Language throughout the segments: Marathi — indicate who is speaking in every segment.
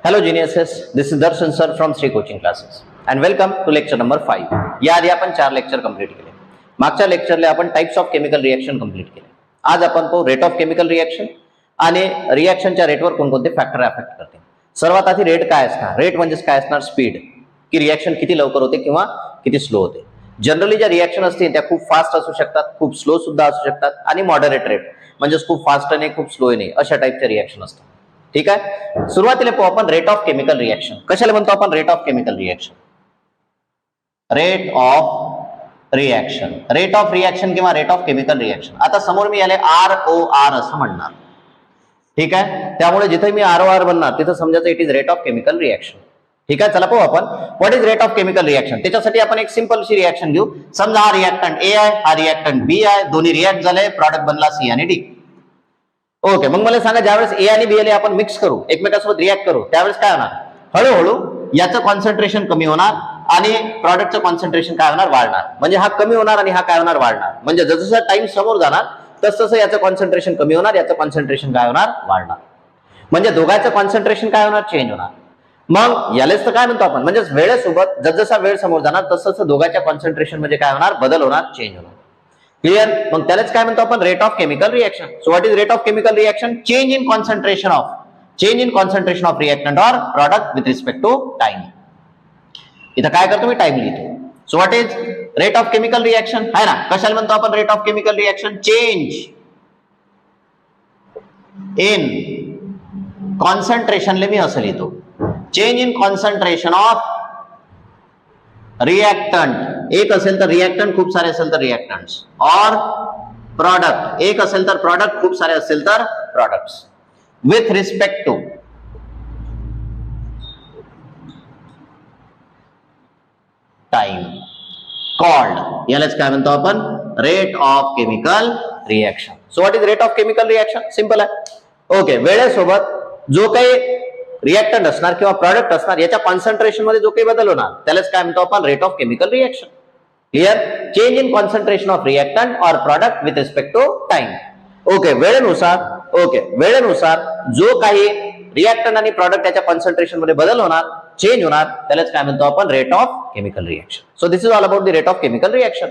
Speaker 1: Hello geniuses, this is Darshan sir from Sri Coaching Classes and welcome to lecture number 5. याआधी आपण 4 लेक्चर कंप्लीट केले. मागच्या लेक्चरला आपण types of chemical reaction complete केले. आज आपण तो रेट ऑफ केमिकल रिएक्शन आणि रिएक्शनच्या रेटवर कोणकोणते फॅक्टर अफेक्ट करते. सर्वात आधी रेट काय असणार? रेट म्हणजे काय असणार? स्पीड, की रिएक्शन किती लवकर होते किंवा किती स्लो होते. जनरली ज्या रिएक्शन असतील त्या खूप फास्ट असू शकतात, खूप स्लो सुद्धा असू शकतात आणि मॉडरेट रेट म्हणजे खूप फास्ट नाही खूप स्लो नाही अशा टाइपचे रिएक्शन असतात. ठीक आहे. सुरुवातीला पाहू आपण रेट ऑफ केमिकल रिएक्शन. कशाला म्हणतो आपण rate of chemical reaction? Rate of reaction, rate of reaction किंवा रेट ऑफ केमिकल रिएक्शन. आता समोर मी याला ROR असं म्हणणार. ठीक आहे. त्यामुळे जिथे मी ROR म्हणणार तिथे समजायचं it is rate of chemical reaction. ठीक आहे. चला पाहू आपण what is rate of chemical reaction. त्याच्यासाठी आपण एक सिंपलशी रिएक्शन घेऊ. समजा हा रिएक्टंट A आहे, हा रिएक्टंट B आहे, दोन्ही रिएक्ट झाले, प्रॉडक्ट बनला C आणि D. ओके, मग मला सांगा ज्यावेळेस A आणि B आपण मिक्स करू, एकमेकांसोबत रिएक्ट करू, त्यावेळेस काय होणार? हळूहळू याचं कॉन्सन्ट्रेशन कमी होणार आणि प्रॉडक्टचं कॉन्सन्ट्रेशन काय होणार? वाढणार. म्हणजे हा कमी होणार आणि हा काय होणार? वाढणार. म्हणजे जसं टाइम समोर जाणार तसं याचं कॉन्सन्ट्रेशन कमी होणार, याचं कॉन्सन्ट्रेशन काय होणार? वाढणार. म्हणजे दोघांचं कॉन्सन्ट्रेशन काय होणार? चेंज होणार. मग यालाच तर काय म्हणतो आपण? म्हणजे वेळेसोबत जसजसा वेळ समोर जाणार तसं दोघांच्या कॉन्सन्ट्रेशन मध्ये काय होणार? बदल होणार, चेंज होणार. क्लियर? मग त्यालाच काय म्हणतो आपण? Rate of chemical reaction. So what is rate of chemical reaction? Change in concentration of reactant और product with respect to time. इथं काय करतो मी? टाइम लिहितो. So what is rate of chemical reaction? आहे ना. कशाला म्हणतो आपण rate of chemical reaction? Change in कॉन्सन्ट्रेशनले मी असं लिहितो. Change in concentration of reactant. एक असेल तर रिएक्टंट, खूप सारे असेल तर रिएक्टंट्स, और प्रोडक्ट. एक असेल तर प्रोडक्ट, खूप सारे असेल तर products with respect to time. Called, यालाच काय म्हणतो आपण? Rate of chemical reaction. So what is rate of chemical reaction? Simple आहे. ओके, वेळेसोबत जो काही रिएक्टंट असणार किंवा प्रोडक्ट असणार याच्या कॉन्सन्ट्रेशन मध्ये जो काही बदल होणार त्यालाच काय म्हणतो आपण? Rate of chemical reaction. Clear? Change in concentration of reactant और product with respect to time. Okay, वेळेनुसार जो काही रिएक्टंट आणि प्रोडक्ट याच्या कॉन्सन्ट्रेशन मध्ये बदल होणार, चेंज होणार, त्यालाच काय म्हणतो आपण? Rate of chemical reaction. So this is all about the rate of chemical reaction.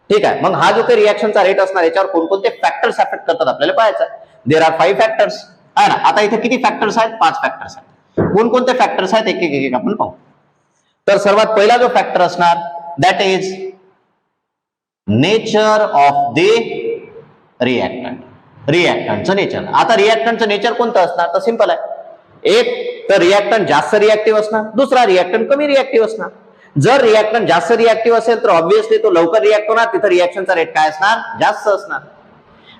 Speaker 1: ठीक आहे. मग हा जो काही रिएक्शनचा रेट असणार याच्यावर कोणकोणते फॅक्टर्स अफेक्ट करतात आपल्याला पाहायचं. There are 5 factors. आहे ना. आता इथे किती फॅक्टर्स आहेत? 5 फॅक्टर्स आहेत. कोणकोणते फॅक्टर्स आहेत एक एक आपण पाहू. तर सर्वात पहिला जो फॅक्टर असणार that is nature of the reactant. रिएक्टंटचं नेचर. आता रिएक्टंटचं नेचर कोणतं असणार? तर सिंपल आहे. एक तर रिएक्टंट जास्त रिएक्टिव्ह असणार, दुसरा रिएक्टंट कमी रिएक्टिव्ह असणार. जर रिएक्टंट जास्त रिएक्टिव्ह असेल तर ऑब्व्हियसली तो लवकर रिएक्ट होणार, तिथं रिएक्शनचा रेट काय असणार? जास्त असणार.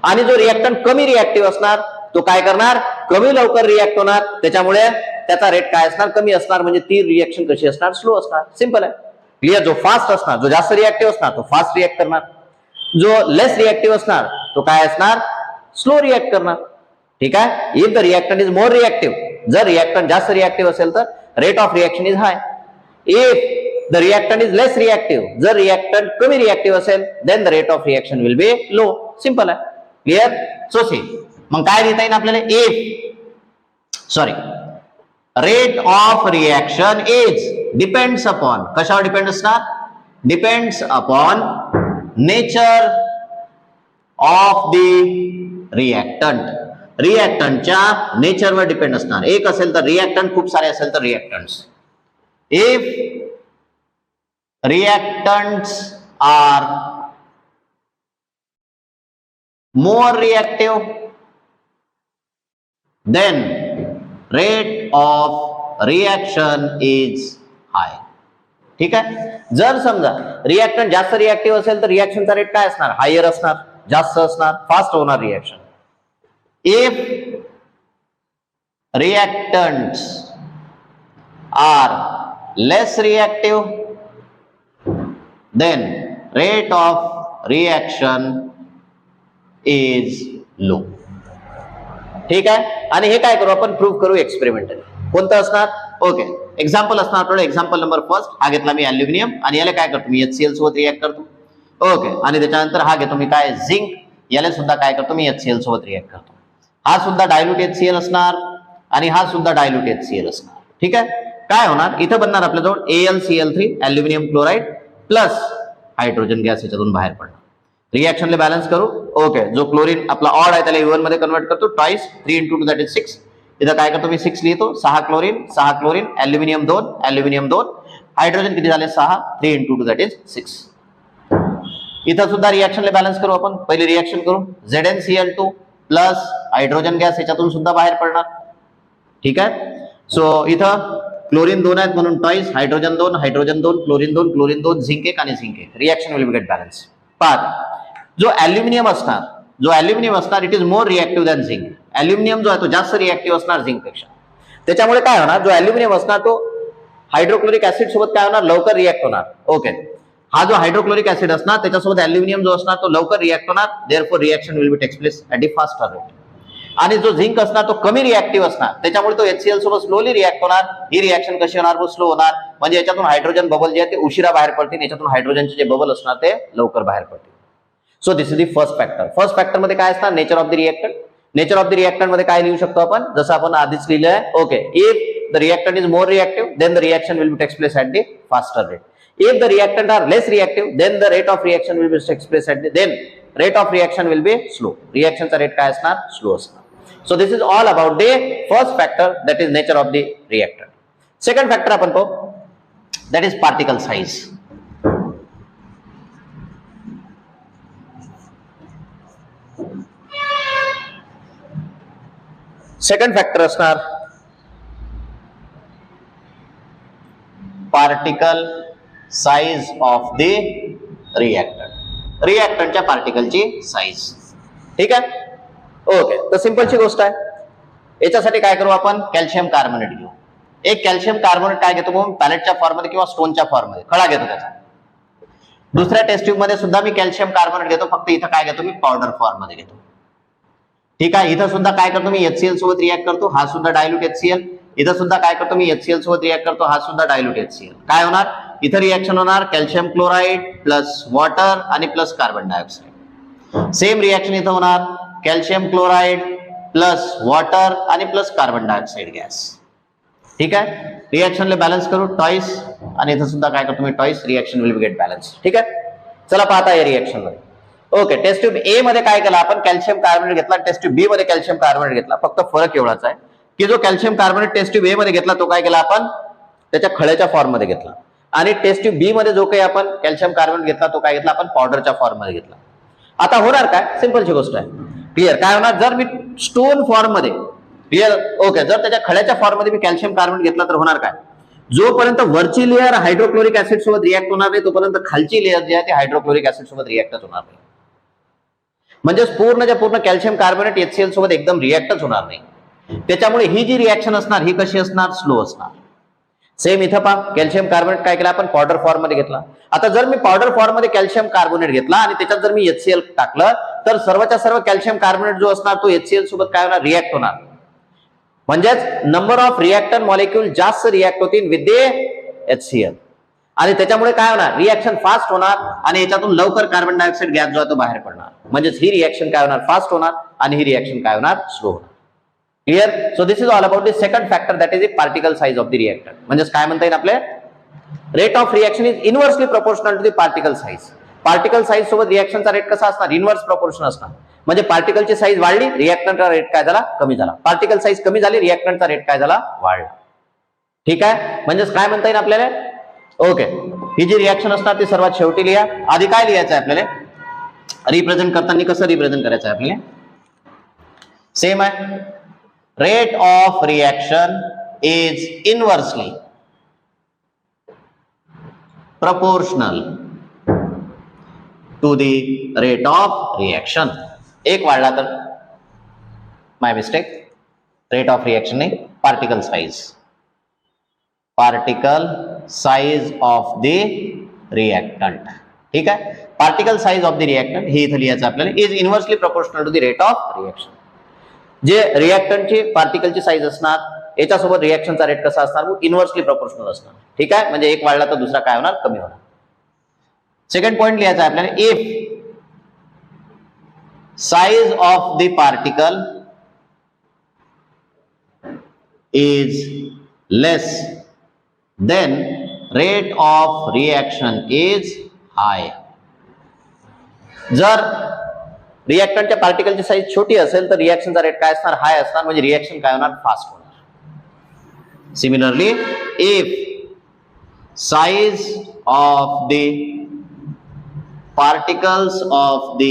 Speaker 1: आणि जो रिएक्टंट कमी रिएक्टिव्ह असणार तो काय करणार? कमी लवकर रिएक्ट होणार, त्याच्यामुळे त्याचा रेट काय असणार? कमी असणार. म्हणजे ती रिएक्शन कशी असणार? स्लो असणार. सिंपल आहे. क्लियर? जो फास्ट असणार, जो जास्त रिएक्टिव्ह असणार तो फास्ट रिएक्ट करणार, जो लेस रिएक्टिव्ह असणार तो काय असणार? स्लो रिएक्ट करणार. ठीक आहे. If the reactant is more reactive, जर रिएक्टंट जास्त रिएक्टिव्ह असेल तर rate of reaction is high. If the reactant is less reactive, जर रिएक्टंट कमी रिएक्टिव्ह असेल then the rate of reaction will be low. Simple आहे. क्लियर? सो सी मग काय लिहिता येईल आपल्याला? Rate of reaction is depends upon, कशावर डिपेंड असणार? Depends upon nature of the reactant. रिएक्टंटच्या नेचरवर डिपेंड असणार. एक असेल तर रिएक्टंट, खूप सारे असेल तर reactants. If reactants are more reactive then rate of reaction is high. ठीक आहे. जर समजा रिएक्टंट जास्त रिएक्टिव्ह असेल तर रिएक्शनचा रेट काय असणार? हायर असणार, जास्त असणार, फास्ट होणार reaction. If reactants are less reactive then rate of reaction is low. ठीक आहे. आणि हे काय करू आपण? प्रूव्ह करू एक्सपेरिमेंटली. कोणतं असणार? ओके, एक्झाम्पल असणार आपल्याला. एक्झाम्पल नंबर फर्स्ट हा घेतला मी अल्युमिनियम आणि याला काय करतो मी? HCl सोबत रिएक्ट करतो. ओके, आणि त्याच्यानंतर हा घेतो मी काय? झिंक. याला सुद्धा काय करतो मी? HCl सोबत रिएक्ट करतो. हा सुद्धा डायल्यूट HCl असणार आणि हा सुद्धा डायल्यूट HCl असणार. ठीक आहे. काय होणार, इथं बनणार आपल्याजवळ AlCl3 aluminium chloride plus hydrogen gas याच्यातून बाहेर पडणार. रिएक्शनला बॅलन्स करू. ओके, जो क्लोरीन आपला ऑड आहे त्याला इव्हन मध्ये कन्वर्ट करतो. Twice 3 × 2 that is 6. इथं काय करतो मी 6 लिहितो. 6 क्लोरीन अल्युमिनियम 2 हायड्रोजन किती झाले 6. 3 × 2 दॅट इज 6. इथं सुद्धा रिएक्शनला बॅलन्स करू आपण. पहिली रिएक्शन करू. ZnCl2 प्लस हायड्रोजन गॅस याच्यातून सुद्धा बाहेर पडणार. ठीक आहे. सो इथं क्लोरीन 2 आहेत म्हणून टॉईस, हायड्रोजन 2 क्लोरीन 2 झिंक 1 आणि zinc 1. Reaction will get balance. पहा, जो अल्युमिनियम असणार it is more reactive than zinc. Aluminium जो आहे तो जास्त रिएक्टिव्ह असणार झिंक पेक्षा. त्याच्यामुळे काय होणार, जो अल्युमिनियम असणार तो हायड्रोक्लोरिक ऍसिड सोबत काय होणार, लवकर रिएक्ट होणार. ओके, हा जो हायड्रोक्लोरिक ऍसिड असणार त्याच्यासोबत अल्युमिनियम जो असणार तो लवकर रिएक्ट होणार. Therefore reaction will be takes place at the faster rate. आणि जो झिंक असणार तो कमी रिएक्टिव्ह असणार, त्याच्यामुळे तो HCl सोबत स्लोली रिएक्ट होणार. ही रिएक्शन कशी होणार, स्लो होणार. म्हणजे याच्यातून हायड्रोजन बबल जे आहे ते उशिरा बाहेर पडतील, याच्यातून हायड्रोजनचे जे बबल असणार ते लवकर बाहेर पडतील. So this is the first factor. First factor मध्ये काय असणार, nature of the reactant. Nature of the reactant मध्ये काय लिहू शकतो आपण, जसं आपण आधीच लिहिलं आहे. Okay, if the reactant is more reactive then the reaction will be takes place at the faster rate. If the reactant are less reactive, then the rate of reaction will be takes place at the, then rate of reaction will be slow. Reaction चा rate काय असणार, slow असणार. So this is all about the first factor, that is nature of the reactant. Second factor आपण पाहू, that is particle size. Second factor असणार particle size of the reactant. रिएक्टंटच्या पार्टिकलची साइज. ठीक आहे. ओके, तर सिंपलची गोष्ट आहे. याच्यासाठी काय करू आपण, कॅल्शियम कार्बोनेट घेऊ. एक कॅल्शियम कार्बोनेट काय घेतो मग, पॅलेटच्या फॉर्ममध्ये किंवा स्टोनच्या फॉर्ममध्ये खडा घेतो त्याचा. दुसऱ्या टेस्ट ट्यूब मध्ये सुद्धा मी कॅल्शियम कार्बोनेट घेतो, फक्त इथं काय घेतो मी, पावडर फॉर्म मध्ये घेतो. ठीक आहे. इथं सुद्धा काय करतो मी, HCl सोबत रिएक्ट करतो, हा सुद्धा डायल्यूट HCl. इथं सुद्धा काय करतो मी, HCl सोबत रिएक्ट करतो, हा सुद्धा डायल्यूट HCl. काय होणार, इथं रिएक्शन होणार कॅल्शियम क्लोराईड प्लस वॉटर आणि plus carbon dioxide. Same reaction इथं होणार कॅल्शियम क्लोराईड प्लस वॉटर आणि प्लस कार्बन डायऑक्साइड गॅस. ठीक आहे. रिएक्शनला बॅलन्स करू. टॉईस आणि इथं सुद्धा काय करतो मी, टॉईस. Reaction will get balance. ठीक आहे. चला पाहता या रिएक्शन मध्ये. ओके, टेस्ट ट्यूब ए मध्ये काय केलं आपण, कॅल्शियम कार्बोनेट घेतला. टेस्ट ट्यूब बी मध्ये कॅल्शियम कार्बोनेट घेतला. फक्त फरक एवढाच आहे की जो calcium carbonate test tube A मध्ये घेतला तो काय केला आपण, त्याच्या खळ्याच्या फॉर्म मध्ये घेतला. आणि टेस्ट ट्यूब बी मध्ये जो काही आपण कॅल्शियम कार्बोनेट घेतला तो काय घेतला आपण, पावडरच्या फॉर्म मध्ये घेतला. आता होणार काय, सिंपलची गोष्ट आहे. क्लिअर. काय होणार, जर मी स्टोन फॉर्म मध्ये, क्लिअर. ओके, जर त्याच्या खळ्याच्या फॉर्म मध्ये मी कॅल्शियम कार्बोनेट घेतला तर होणार काय, जोपर्यंत वरची लेअर हायड्रोक्लोरिक ऍसिड सोबत रिएक्ट होणार नाही तोपर्यंत खालची लेअर जी आहे ती हायड्रोक्लोरिक ऍसिड सोबत रिएक्टच होणार नाही. म्हणजे पूर्णच्या पूर्ण कॅल्शियम कार्बोनेट HCl सोबत एकदम रिएक्टच होणार नाही. त्याच्यामुळे ही जी रिएक्शन असणार ही कशी असणार, स्लो असणार. सेम इथं पहा, कॅल्शियम कार्बोनेट काय केला आपण, पावडर फॉर्म मध्ये घेतला. आता जर मी पावडर फॉर्म मध्ये कॅल्शियम कार्बोनेट घेतला आणि त्याच्यात जर मी HCl टाकलं तर सर्वच्या सर्व कॅल्शियम कार्बोनेट जो असणार तो HCl सोबत काय होणार, रिएक्ट होणार. म्हणजेच नंबर ऑफ रिएक्टंट मॉलिक्यूल जास्त रिएक्ट होतील विथ द HCl. आणि त्याच्यामुळे काय होणार, रिएक्शन फास्ट होणार आणि याच्यातून लवकर कार्बन डायऑक्साइड गॅस जो आहे तो बाहेर पडणार. म्हणजेच ही रिएक्शन काय होणार, फास्ट होणार आणि ही रिएक्शन काय होणार, स्लो होणार. Clear. So this is all about the second factor, that is the particle size of the reactor. म्हणजे काय म्हणता येईल आपले, rate of reaction is inversely proportional to the particle size. Particle size सोबत रिएक्शनचा रेट कसा असणार, इनव्हर्स प्रोपोर्शन असणार. म्हणजे पार्टिकलची साइज वाढली, रिएक्टंटचा रेट काय झाला, कमी झाला. पार्टिकल साइज कमी झाली, रिएक्टंटचा रेट काय झाला, वाढला. ठीक आहे. म्हणजेच काय म्हणता येईल आपल्याला, ओके, ही जी रिएक्शन असणार ती सर्वात शेवटी लिहा. आधी काय लिहायचं आहे आपल्याला, रिप्रेझेंट करताना कसं रिप्रेझेंट करायचं आहे आपल्याला, सेम आहे. Rate of reaction is inversely proportional to the rate of reaction. एक वाढला तर my mistake, rate of reaction नाही, particle size of the reactant. ठीक आहे. Particle size of the reactant हे इथं लिहायचं आपल्याला, is inversely proportional to the rate of reaction. जे रिएक्टंटची पार्टिकलची साइज असणार याच्यासोबत रिएक्शनचा रेट कसा असणार, इनव्हर्सली प्रोपोर्शनल असणार. ठीक आहे. म्हणजे एक वाढला तर दुसरा काय होणार, कमी होणार. सेकंड पॉइंट लिहायचा आहे आपल्याला, if size of the particle is less, then rate of reaction is high. जर रिएक्टंटच्या पार्टिकलची साईज छोटी असेल तर रिएक्शनचा रेट काय असणार, हाय असणार, म्हणजे रिएक्शन काय होणार, फास्ट होणार. Similarly if size of the particles of the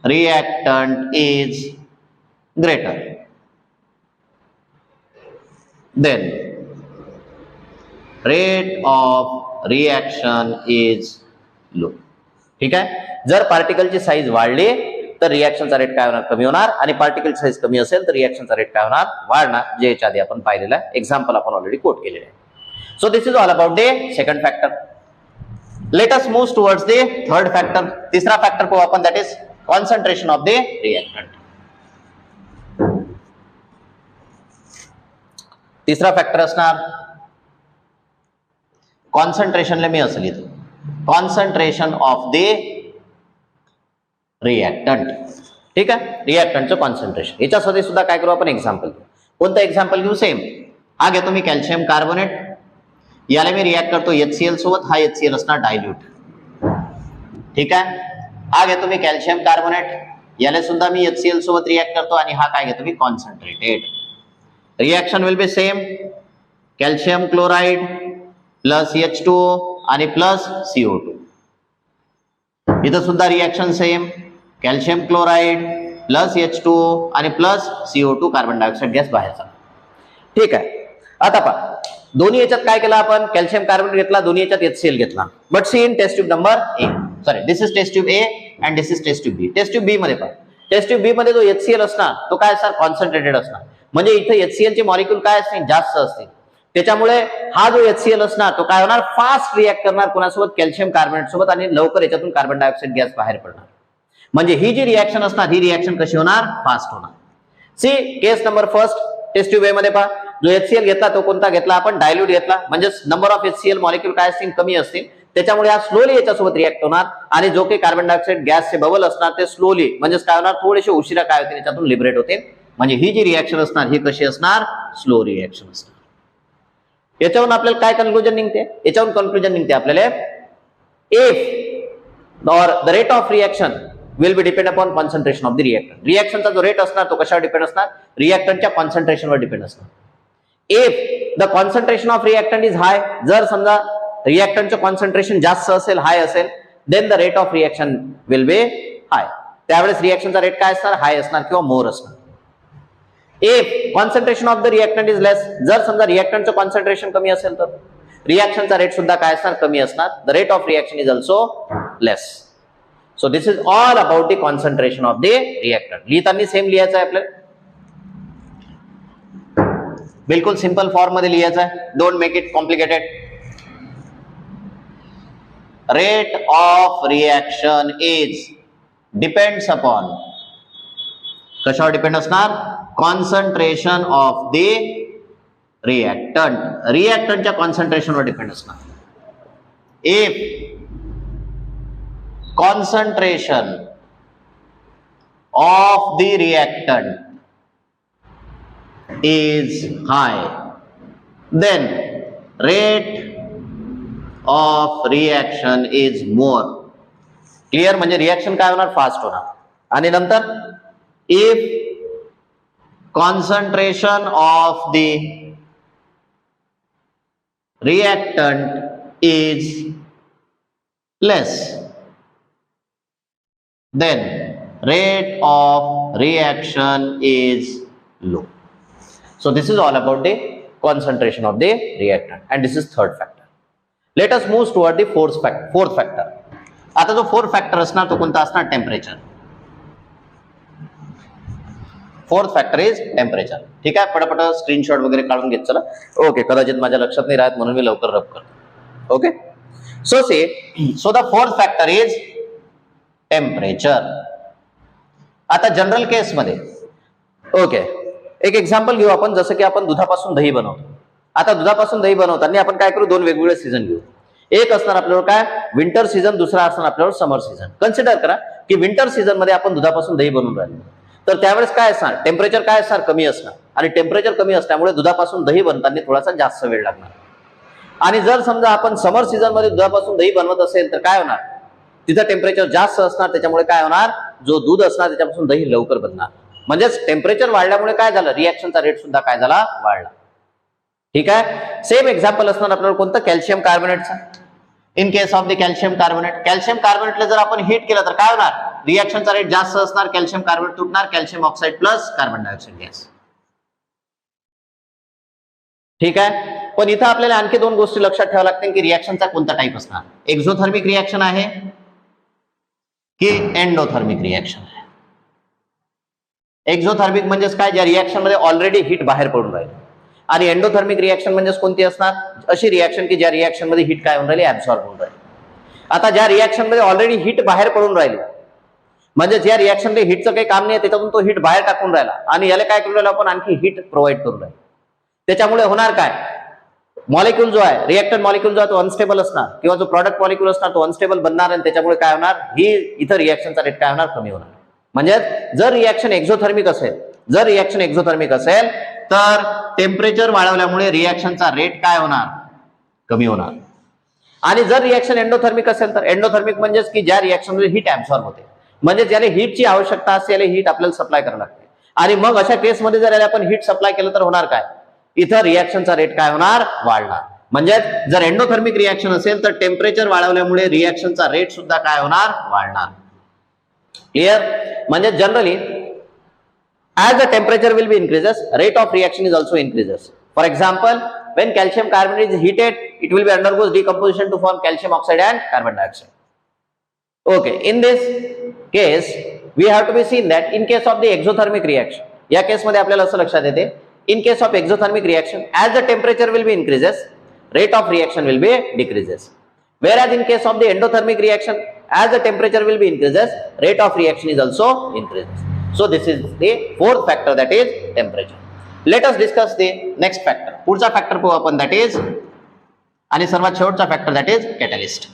Speaker 1: reactant is greater, then rate of reaction is low. ठीक आहे. जर पार्टिकलची साईज वाढली तर रिएक्शनचा रेट काय होणार, कमी होणार, आणि पार्टिकलची साईज कमी असेल तर रिएक्शनचा रेट काय होणार, वाढणार, जे याच्या आधी आपण पाहिलेलं आहे. एक्झाम्पल आपण ऑलरेडी कोट केलेले आहे. So this is all about the second factor. Let us move towards the third factor. तिसरा फॅक्टर पाहू आपण, that is concentration of the reactant. तिसरा फॅक्टर असणार कॉन्सन्ट्रेशन. मी असं लिहितो, कॉन्सन्ट्रेशन ऑफ द रिएक्टंट. ठीक आहे, रिएक्टंटचं कॉन्सन्ट्रेशन. याच्यासाठी सुद्धा काय करू आपण, एक्झाम्पल घेऊ. कोणतं एक्झाम्पल घेऊ, सेम. हा घेतो मी कॅल्शियम कार्बोनेट, याला मी रिॲक्ट करतो HCl सोबत. हा HCl असणार डायल्यूट. ठीक आहे. हा घेतो मी कॅल्शियम कार्बोनेट, याला सुद्धा मी HCl सोबत रिएक्ट करतो, आणि हा काय घेतो मी, concentrated. Reaction will be same, calcium chloride plus H2O आणि प्लस CO2. इथं सुद्धा reaction same, calcium chloride plus H2O आणि plus CO2, carbon dioxide gas बाहेरचा. ठीक आहे. आता पहा, दोन्ही याच्यात काय केलं आपण, कॅल्शियम कार्बोनेट घेतला, दोन्ही याच्यात HCl घेतला. But see in test tube number A, sorry this is test tube A and this is test tube B. Test tube B मध्ये पहा, टेस्ट ट्यूब बी मध्ये जो HCl असणार तो काय असणार, कॉन्सन्ट्रेटेड असणार. म्हणजे इथे HCl चे मॉलिक्यूल काय असतील, जास्त असतील. त्याच्यामुळे हा जो HCl असणार तो काय होणार, फास्ट रिएक्ट करणार कोणासोबत, कॅल्शियम कार्बोनेट सोबत, आणि लवकर याच्यातून कार्बन डायऑक्साइड गॅस बाहेर पडणार. म्हणजे ही जी रिएक्शन असणार, ही रिएक्शन कशी होणार, फास्ट होणार. See case number first, test tube A मध्ये पहा, जो HCl घेतला तो कोणता घेतला आपण, डायल्यूट घेतला. म्हणजे नंबर ऑफ HCl मॉलिक्यूल काय असतील, कमी असतील. त्याच्यामुळे हा स्लोली याच्यासोबत रिएक्ट होणार, आणि जो काही कार्बन डायऑक्साइड गॅसचे बबल असणार ते स्लोली, म्हणजे काय होणार, थोडेसे उशिरा काय होते, त्याच्यातून लिबरेट होते. म्हणजे ही जी रिएक्शन असणार ही कशी असणार, स्लो रिएक्शन असणार. याच्यावरून आपल्याला काय कन्क्लुजन निघते, याच्यावरून कन्क्लुजन निघते आपल्याला, if or the rate of reaction will be depend upon concentration of the reactant. रिएक्शनचा जो रेट असणार तो कशावर डिपेंड असणार, रिएक्टंटच्या कॉन्सन्ट्रेशनवर डिपेंड असणार. If the concentration of reactant is high, जर समजा रिएक्टंटचं कॉन्सन्ट्रेशन जास्त असेल, हाय असेल, then the rate of reaction will be high. त्यावेळेस रिएक्शनचा रेट काय असणार, हाय असणार किंवा मोर असणार. If concentration of the reactant is less, जर समजा रिएक्टंटचं कॉन्सन्ट्रेशन कमी असेल तर रिएक्शनचा रेट सुद्धा काय असणार, कमी असणार. The rate of reaction is also less. So this is all about the concentration of the reactant. लिहिताना सेम लिहायचं आहे आपल्याला, बिल्कुल सिंपल फॉर्म मध्ये लिहायचं आहे. Don't make it complicated. Rate of reaction is depends upon, कशावर डिपेंड असणार, कॉन्सन्ट्रेशन ऑफ द रिएक्टंट. रिएक्टंटच्या कॉन्सन्ट्रेशनवर डिपेंड असणार. If concentration of the reactant is high, then rate of reaction is more. Clear, म्हणजे रिएक्शन काय होणार, फास्ट होणार. आणि नंतर if concentration of the reactant is less, then rate of reaction is low. So this is all about the concentration of the reactant, and this is third factor. Let us move toward the fourth factor. आता जो फोर्थ फॅक्टर असणार तो कोणता असणार, temperature. Fourth factor is temperature. ठीक आहे, पटापट स्क्रीनशॉट वगैरे काढून घेत चला. ओके, कदाचित माझ्या लक्षात नाही राहत म्हणून मी लवकर रब करतो. Okay, so the fourth factor is temperature. आता जनरल केस मध्ये ओके, एक एक्झाम्पल घेऊ आपण. जसं की आपण दुधापासून दही बनवतो. आता दुधापासून दही बनवताना आपण काय करू, दोन वेगवेगळे सीझन घेऊ. एक असणार आपल्यावर काय, विंटर सीझन, दुसरा असणार आपल्यावर समर सीझन. कन्सिडर करा की विंटर सीझन मध्ये आपण दुधापासून दही बनवून राहिलो, तर त्यावेळेस काय असणार, टेम्परेचर काय असणार, कमी असणार. आणि टेम्परेचर कमी असल्यामुळे दुधापासून दही बनताना थोडासा जास्त वेळ लागणार. आणि जर समजा आपण समर सीझन मध्ये दुधापासून दही बनवत असेल तर काय होणार, तिथं टेम्परेचर जास्त असणार, त्याच्यामुळे काय होणार, जो दूध असणार त्याच्यापासून दही लवकर बनणार. म्हणजेच टेम्परेचर वाढल्यामुळे काय झालं, रिएक्शनचा रेट सुद्धा काय झाला, वाढला. ठीक आहे. सेम एक्झाम्पल असणार आपल्याला कोणतं, कॅल्शियम कार्बोनेटचा. In case of the calcium carbonate, calcium कार्बोनेटला जर आपण हीट केलं तर काय होणार, रिएक्शनचा रेट जास्त असणार, कॅल्शियम कार्बोनेट तुटणार, calcium oxide plus carbon dioxide gas. ठीक आहे. पण इथं आपल्याला आणखी दोन गोष्टी लक्षात ठेवाव्या लागतील की रिएक्शनचा कोणता टाईप असणार, एक्झोथर्मिक रिएक्शन आहे की एंडोथर्मिक रिएक्शन आहे. एक्झोथर्मिक म्हणजेच काय, ज्या रिएक्शन मध्ये ऑलरेडी हीट बाहेर पडून राहील. आणि एंडोथर्मिक रिएक्शन म्हणजेच कोणती असणार, अशी रिएक्शन की ज्या रिएक्शन मध्ये हीट काय होऊन राहिली, ऍब्सॉर्ब होऊन राहिली. आता ज्या रिएक्शन मध्ये ऑलरेडी हीट बाहेर पडून राहिली, म्हणजे ज्या रिएक्शन मध्ये हीटचं काही काम नाही, त्याच्यातून तो हीट बाहेर टाकून राहिला आणि याला काय करून राहिलो आपण, आणखी हीट प्रोव्हाइड करून राहिलो. त्याच्यामुळे होणार काय, मॉलिक्यूल जो आहे, रिएक्टंट मॉलिक्यूल जो आहे तो अनस्टेबल असणार, किंवा जो प्रॉडक्ट मॉलिक्यूल असणार तो अनस्टेबल बनणार, आणि त्याच्यामुळे काय होणार, ही इथं रिएक्शनचा रेट काय होणार, कमी होणार. म्हणजे जर रिएक्शन एक्झोथर्मिक असेल, तर टेम्परेचर वाढवल्यामुळे रिएक्शनचा रेट काय होणार, कमी होणार. आणि जर रिएक्शन एंडोथर्मिक असेल तर एंडोथर्मिक म्हणजेच की ज्या रिएक्शन मध्ये हीट ऍब्सॉर्ब होते, म्हणजे ज्याला हीटची आवश्यकता असते याला हीट आपल्याला सप्लाय करावं लागते. आणि मग अशा केसमध्ये जर याला आपण हीट सप्लाय केलं तर होणार काय, इथं रिएक्शनचा रेट काय होणार, वाढणार. म्हणजे जर एंडोथर्मिक रिएक्शन असेल तर टेम्परेचर वाढवल्यामुळे रिएक्शनचा रेट सुद्धा काय होणार, वाढणार. क्लिअर. म्हणजे generally as the temperature will be increases, rate of reaction is also increases. For example, when calcium carbonate is heated, it will be undergoes decomposition to form calcium oxide and carbon dioxide. Okay, in this case we have to be seen that in case of the exothermic reaction, या केस मध्ये आपल्याला असं लक्षात येते, in case of exothermic reaction, as the temperature will be increases, rate of reaction will be decreases. Whereas in case of the endothermic reaction, as the temperature will be increases, rate of reaction is also increases. So this is the fourth factor, that is temperature. Let us discuss the next factor. पुढचा फॅक्टर पाहू आपण, that is, आणि सर्वात शेवटचा फॅक्टर, that is कॅटलिस्ट.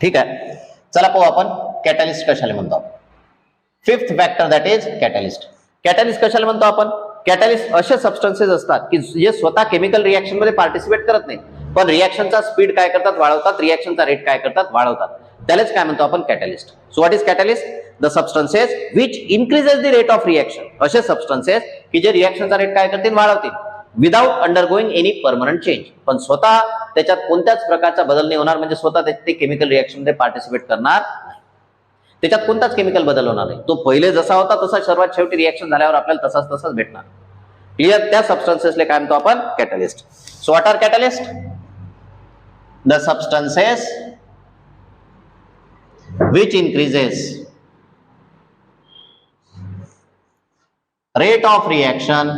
Speaker 1: ठीक आहे. चला पाहू आपण कॅटलिस्ट कशाला म्हणतो. Fifth factor, that is catalyst. Catalyst कशाला म्हणतो आपण, कॅटलिस्ट असे सबस्टन्सेस असतात की जे स्वतः केमिकल रिएक्शन मध्ये पार्टिसिपेट करत नाही, पण रिएक्शनचा स्पीड काय करतात, वाढवतात, रिएक्शनचा रेट काय करतात, वाढवतात. त्यालाच काय म्हणतो आपण, catalyst. So what is catalyst, the substances which increases the rate of reaction. असे सबस्टन्सेस की जे रिएक्शनचा रेट काय करतील, वाढवतील, विदाउट अंडरगोईंग एनी परमनंट चेंज. पण स्वतः त्याच्यात कोणत्याच प्रकारचा बदल नाही होणार, म्हणजे स्वतः ते केमिकल रिएक्शन मध्ये पार्टिसिपेट करणार नाही, त्याच्यात कोणताच केमिकल बदल होणार नाही. तो पहिले जसा होता तसा सर्वात शेवटी रिएक्शन झाल्यावर आपल्याला तसाच भेटणार. क्लिअर. त्या सबस्टन्सेसला काय म्हणतो आपण, catalyst. So what are catalyst, the substances which increases rate of reaction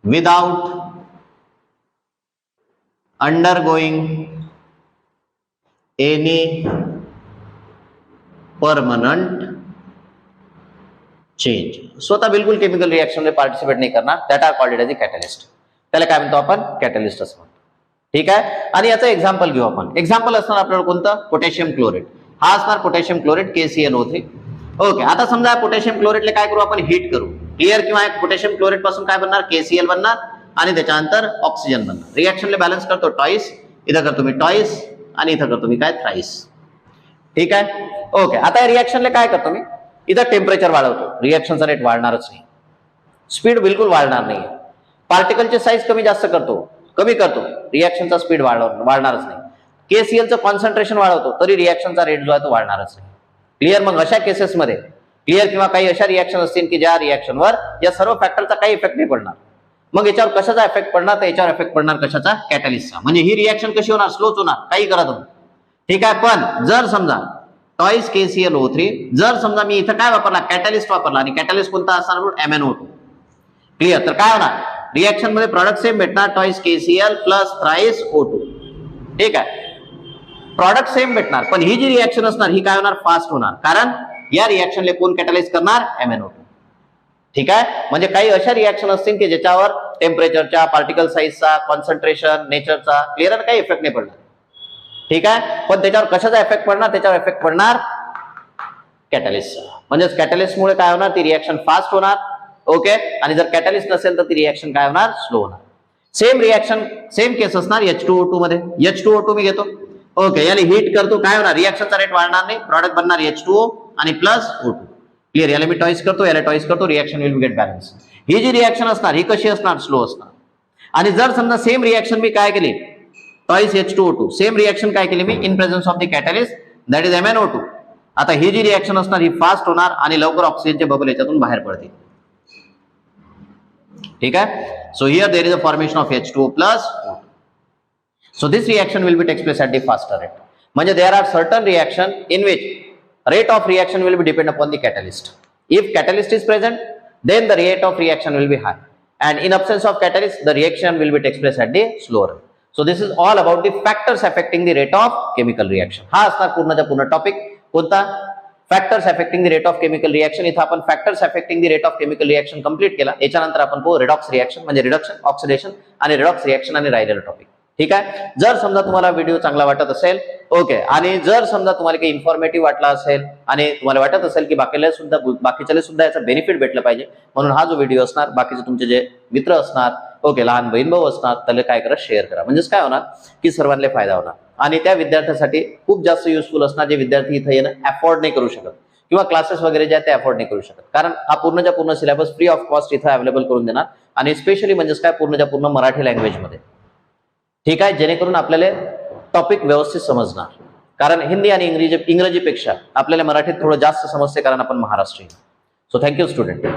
Speaker 1: without undergoing any permanent change. स्वतः बिलकुल केमिकल रिएक्शन मध्ये पार्टिसिपेट नाही करणार, that are called as a catalyst. त्याला काय म्हणतो आपण, कॅटलिस्ट असं म्हणतो. ठीक आहे. आणि याचं एक्झाम्पल घेऊ आपण. एक्झाम्पल असणार आपल्याला कोणतं, पोटॅशियम क्लोरेट. हा असणार पोटॅशियम क्लोरेट, KClO3. ओके. आता समजा पोटॅशियम क्लोरेटला काय करू आपण, हीट करू. क्लिअर. किंवा पोटॅशियम क्लोरेट पासून काय बनणार, KCl बनणार, आणि त्याच्यानंतर ऑक्सिजन बनणार. रिएक्शनला बॅलन्स करतो टॉईस, इथं करतो मी टॉईस, आणि इथं करतो मी काय, थ्राईस. ठीक आहे. ओके. आता या रिएक्शनला काय करतो मी, इथं टेम्परेचर वाढवतो, रिएक्शनचा रेट वाढणारच नाही, स्पीड बिलकुल वाढणार नाही. पार्टिकलची साईज कमी करतो, रिएक्शनचा स्पीड वाढणारच नाही. KClचं कॉन्सन्ट्रेशन वाढवतो, तरी रिएक्शनचा रेट जो आहे तो वाढणारच नाही. क्लिअर. मग अशा केसेसमध्ये क्लिअर, किंवा काही अशा रिएक्शन असतील की ज्या रिएक्शनवर या सर्व फॅक्टरचा काही इफेक्ट नाही पडणार, मग याच्यावर कशाचा इफेक्ट पडणार, तर याच्यावर इफेक्ट पडणार कशाचा, कॅटलिस्टचा. म्हणजे ही रिएक्शन कशी होणार, स्लोच होणार, काही करा तुम्ही. ठीक आहे. पण जर समजा टॉईस KClO3, जर समजा मी इथं काय वापरला, कॅटलिस्ट वापरला, आणि कॅटलिस्ट कोणता असणार, MnO2. क्लिअर. तर काय होणार, रिएक्शन मध्ये प्रॉडक्ट सेम भेटणार, twice KCl plus thrice O2. ठीक आहे. प्रॉडक्ट सेम भेटणार, पण ही जी रिएक्शन असणार ही काय होणार, फास्ट होणार, कारण या रिएक्शनला कोण कॅटलाइज करणार, MnO2. ठीक आहे. म्हणजे काही अशा रिएक्शन असतील की ज्याच्यावर टेम्परेचरच्या, पार्टिकल साईजचा, कॉन्सन्ट्रेशन, नेचरचा क्लिअर काही इफेक्ट नाही पडणार. ठीक आहे. पण त्याच्यावर कशाचा इफेक्ट पडणार, त्याच्यावर इफेक्ट पडणार कॅटलिस्टचा. म्हणजेच कॅटलिस्टमुळे काय होणार, ती रिएक्शन फास्ट होणार. ओके, आणि जर कॅटलिस्ट नसेल तर ती रिएक्शन काय होणार, स्लो होणार. सेम रिएक्शन सेम केस असणार H2O2 मध्ये. H2O2 मी घेतो. ओके, याला हीट करतो, काय होणार, रिएक्शनचा रेट वाढणार नाही, प्रॉडक्ट बनणार H2O आणि प्लस O2. क्लिअर, याला मी टॉईस करतो, याला टॉईस करतो, रिएक्शन विल गेट बॅलन्स. ही जी रिएक्शन असणार ही कशी असणार, स्लो असणार. आणि जर समजा सेम रिएक्शन मी काय केली, टॉईस H2O2, सेम रिएक्शन काय केली मी in presence of the catalyst that is MnO2. आता ही जी रिएक्शन असणार ही फास्ट होणार आणि लवकर ऑक्सिजनचे बबल याच्यातून बाहेर पडतील. ठीक आहे. So here there is a formation of H2O plus O2. So this reaction will be takes place at the faster rate. म्हणजे there are certain reaction in which rate of reaction will be depend upon the catalyst. If catalyst is present, then the rate of reaction will be high, and in absence of catalyst, the reaction will be takes place at the slower rate. So this is all about the factors affecting the rate of chemical reaction. हा असणार पूर्णचा पूर्ण टॉपिक. कोणता, factors affecting the rate of chemical reaction. इथं आपण factors affecting the rate of chemical reaction complete केला. याच्यानंतर आपण रिडॉक्स रिएक्शन म्हणजे रिडक्शन, ऑक्सिडेशन आणि रिडॉक्स रिएक्शन आणि राहिलेलं टॉपिक. ठीक आहे. जर समजा तुम्हाला व्हिडिओ चांगला वाटत असेल, ओके, आणि जर समजा तुम्हाला काही इन्फॉर्मेटिव्ह वाटला असेल आणि तुम्हाला वाटत असेल की बाकीच्याला सुद्धा याचा बेनिफिट भेटलं पाहिजे, म्हणून हा जो व्हिडिओ असणार, बाकीचे तुमचे जे मित्र असणार, ओके, लहान बहीण भाऊ असणार, त्याला काय करा, शेअर करा. म्हणजेच काय होणार की सर्वांना फायदा होणार आणि त्या विद्यार्थ्यांसाठी खूप जास्त युजफुल असणार जे विद्यार्थी इथं येणं अफोर्ड नाही करू शकत किंवा क्लासेस वगैरे जे आहेत ते अफोर्ड नाही करू शकत. कारण हा पूर्णच्या पूर्ण सिलेबस फ्री ऑफ कॉस्ट इथं अवेलेबल करून देणार आणि स्पेशली म्हणजेच काय पूर्णच्या पूर्ण मराठी लँग्वेजमध्ये. ठीक आहे, जेणेकरून आपल्याला टॉपिक व्यवस्थित समजणार. कारण हिंदी आणि इंग्रजीपेक्षा आपल्याला मराठीत थोडं जास्त समजते, कारण आपण महाराष्ट्रीयन. So thank you student.